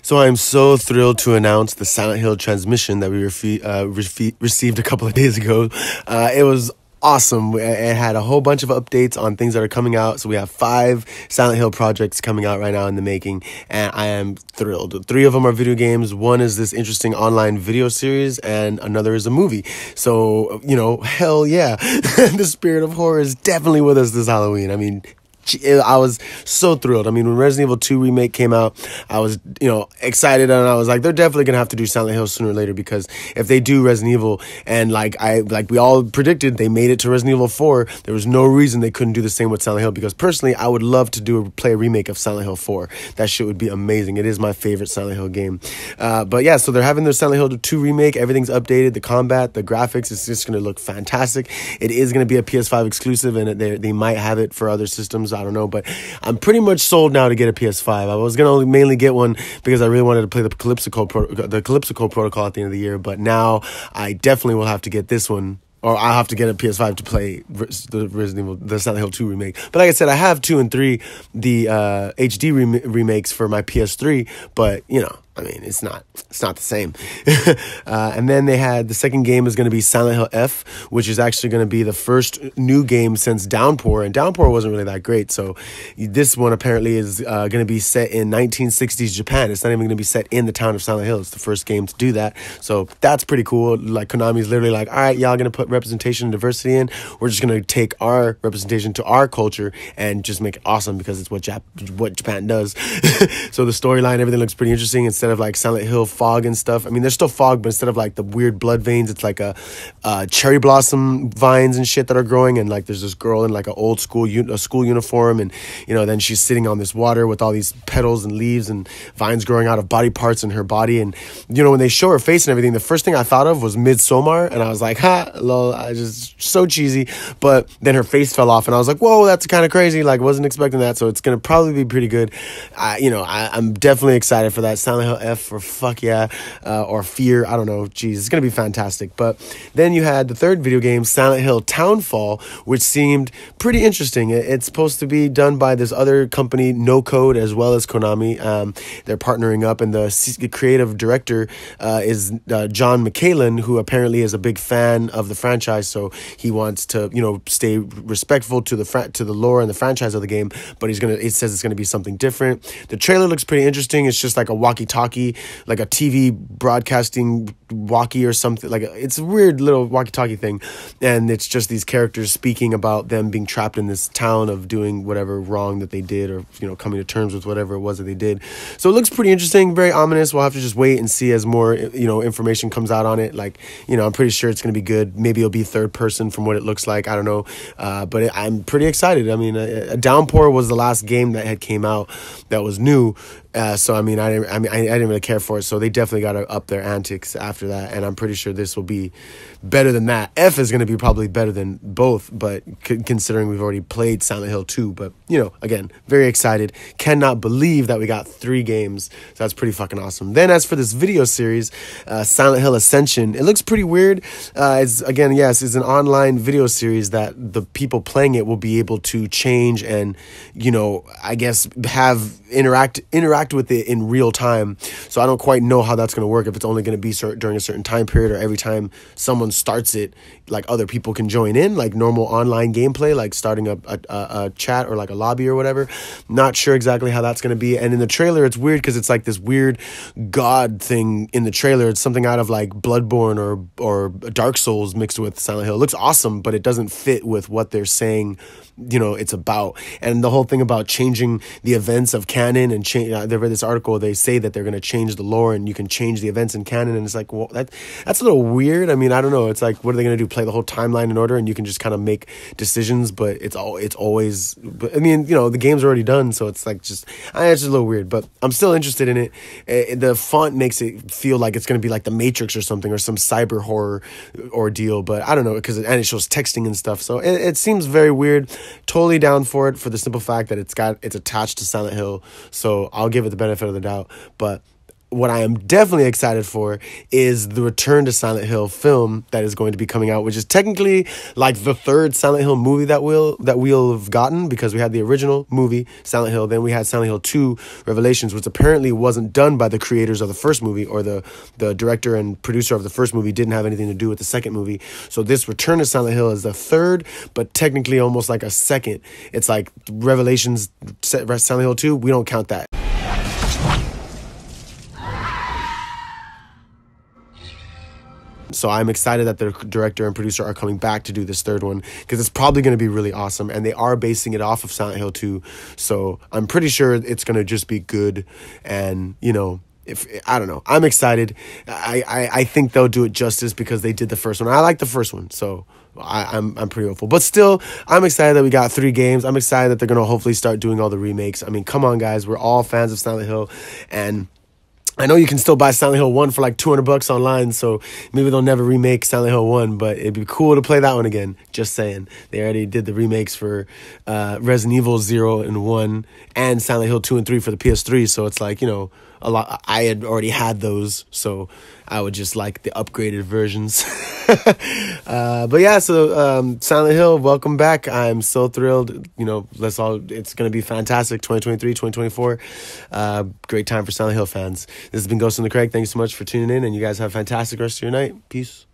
So I'm so thrilled to announce the Silent Hill transmission that we received a couple of days ago. It was awesome. It had a whole bunch of updates on things that are coming out. So we have 5 Silent Hill projects coming out right now in the making, and I am thrilled. 3 of them are video games. 1 is this interesting online video series, and another is a movie. So, hell yeah. The spirit of horror is definitely with us this Halloween. I mean, I was so thrilled. I mean, when Resident Evil 2 remake came out, I was, excited, and I was like, they're definitely gonna have to do Silent Hill sooner or later, because if they do Resident Evil, and like we all predicted, they made it to Resident Evil 4, there was no reason they couldn't do the same with Silent Hill. Because personally, I would love to play a remake of Silent Hill 4. That shit would be amazing. It is my favorite Silent Hill game. But yeah, so they're having their Silent Hill 2 remake. Everything's updated. The combat, the graphics, it's just gonna look fantastic. It is gonna be a PS5 exclusive, and they might have it for other systems. I don't know, but I'm pretty much sold now to get a PS5. I was gonna mainly get one because I really wanted to play the Calypso Code Protocol at the end of the year, but now I definitely will have to get this one, or I'll have to get a PS5 to play the Silent Hill 2 remake. But like I said, I have 2 and 3, the HD remakes for my PS3, but I mean, it's not the same. And then they had the second game is going to be Silent Hill F, which is actually going to be the first new game since Downpour, and Downpour wasn't really that great. So this one apparently is going to be set in 1960s Japan. It's not even going to be set in the town of Silent Hill. It's the first game to do that. So that's pretty cool. Like, Konami's literally like, all right, y'all going to put representation and diversity in. We're just going to take our representation to our culture and just make it awesome, because it's what Japan does. So the storyline, everything looks pretty interesting. Instead of like Silent Hill fog and stuff, I mean, there's still fog, but instead of like the weird blood veins, it's like a cherry blossom vines and shit that are growing, and like there's this girl in like a school uniform, and then she's sitting on this water with all these petals and leaves and vines growing out of body parts in her body. And when they show her face and everything, the first thing I thought of was Midsommar, and I was like, ha, lol, I just so cheesy. But then her face fell off, and I was like, whoa, that's kind of crazy. Like, wasn't expecting that. So it's gonna probably be pretty good. I'm definitely excited for that. Silent Hill F for fuck yeah, or Fear, I don't know. Jeez, it's gonna be fantastic. But then you had the third video game, Silent Hill Townfall, which seemed pretty interesting. It's supposed to be done by this other company, No Code, as well as Konami. They're partnering up, and the creative director is John McCallan, who apparently is a big fan of the franchise. So he wants to, stay respectful to the lore and the franchise of the game. But it says it's gonna be something different. The trailer looks pretty interesting. It's just like a walkie-talkie, like a TV broadcasting walkie or something. Like, it's a weird little walkie-talkie thing, and it's just these characters speaking about them being trapped in this town of doing whatever wrong that they did, or coming to terms with whatever it was that they did. So it looks pretty interesting, very ominous. We'll have to just wait and see as more information comes out on it. Like, I'm pretty sure it's going to be good. Maybe it'll be third person from what it looks like. I don't know, but I'm pretty excited. I mean, Downpour was the last game that had came out that was new. So I didn't really care for it. So they definitely got to up their antics after that, and I'm pretty sure this will be better than that. F is going to be probably better than both, but considering we've already played Silent Hill 2, but again, very excited. Cannot believe that we got 3 games. So that's pretty fucking awesome. Then as for this video series, Silent Hill Ascension, it looks pretty weird. It's an online video series that the people playing it will be able to change and I guess have interact with it in real time. So I don't quite know how that's going to work, if it's only going to be during a certain time period, or every time someone starts it, like other people can join in, like normal online gameplay, like starting a chat or like a lobby or whatever. Not sure exactly how that's going to be. And in the trailer, it's weird because it's like this weird god thing in the trailer. It's something out of like Bloodborne or Dark Souls mixed with Silent Hill. It looks awesome, but it doesn't fit with what they're saying it's about. And the whole thing about changing the events of canon and they read this article, they say that they're going to change the lore and you can change the events in canon, and it's like, well, that's a little weird. I mean, I don't know. It's like, what are they going to do? Play the whole timeline in order, and you can just kind of make decisions, but it's always, I mean, the game's already done, so it's like it's just a little weird, but I'm still interested in it. The font makes it feel like it's going to be like the Matrix or something, or some cyber horror ordeal, but I don't know, and it shows texting and stuff, so it seems very weird. Totally down for it, for the simple fact that it's attached to Silent Hill, so I'll give it the benefit of the doubt. But what I am definitely excited for is the Return to Silent Hill film that is going to be coming out, which is technically like the third Silent Hill movie that we'll have gotten, because we had the original movie Silent Hill, then we had Silent Hill 2 Revelations, which apparently wasn't done by the creators of the first movie, or the director and producer of the first movie didn't have anything to do with the second movie. So this Return to Silent Hill is the third, but technically almost like a second. It's like Revelations, Silent Hill 2, we don't count that. So I'm excited that the director and producer are coming back to do this third one, because it's probably going to be really awesome. And they are basing it off of Silent Hill 2. So I'm pretty sure it's going to just be good. And, you know, I don't know. I'm excited. I think they'll do it justice because they did the first one. I like the first one. So I'm pretty hopeful. But still, I'm excited that we got 3 games. I'm excited that they're going to hopefully start doing all the remakes. I mean, come on, guys. We're all fans of Silent Hill. And I know you can still buy Silent Hill 1 for like $200 online, so maybe they'll never remake Silent Hill 1, but it'd be cool to play that one again. Just saying. They already did the remakes for Resident Evil 0 and 1 and Silent Hill 2 and 3 for the PS3, so it's like, you know, a lot. I had already had those, so I would just like the upgraded versions. But yeah, so Silent Hill, welcome back. I'm so thrilled. You know, it's going to be fantastic. 2023, 2024. Great time for Silent Hill fans. This has been Ghost in the Craig. Thank you so much for tuning in, and you guys have a fantastic rest of your night. Peace.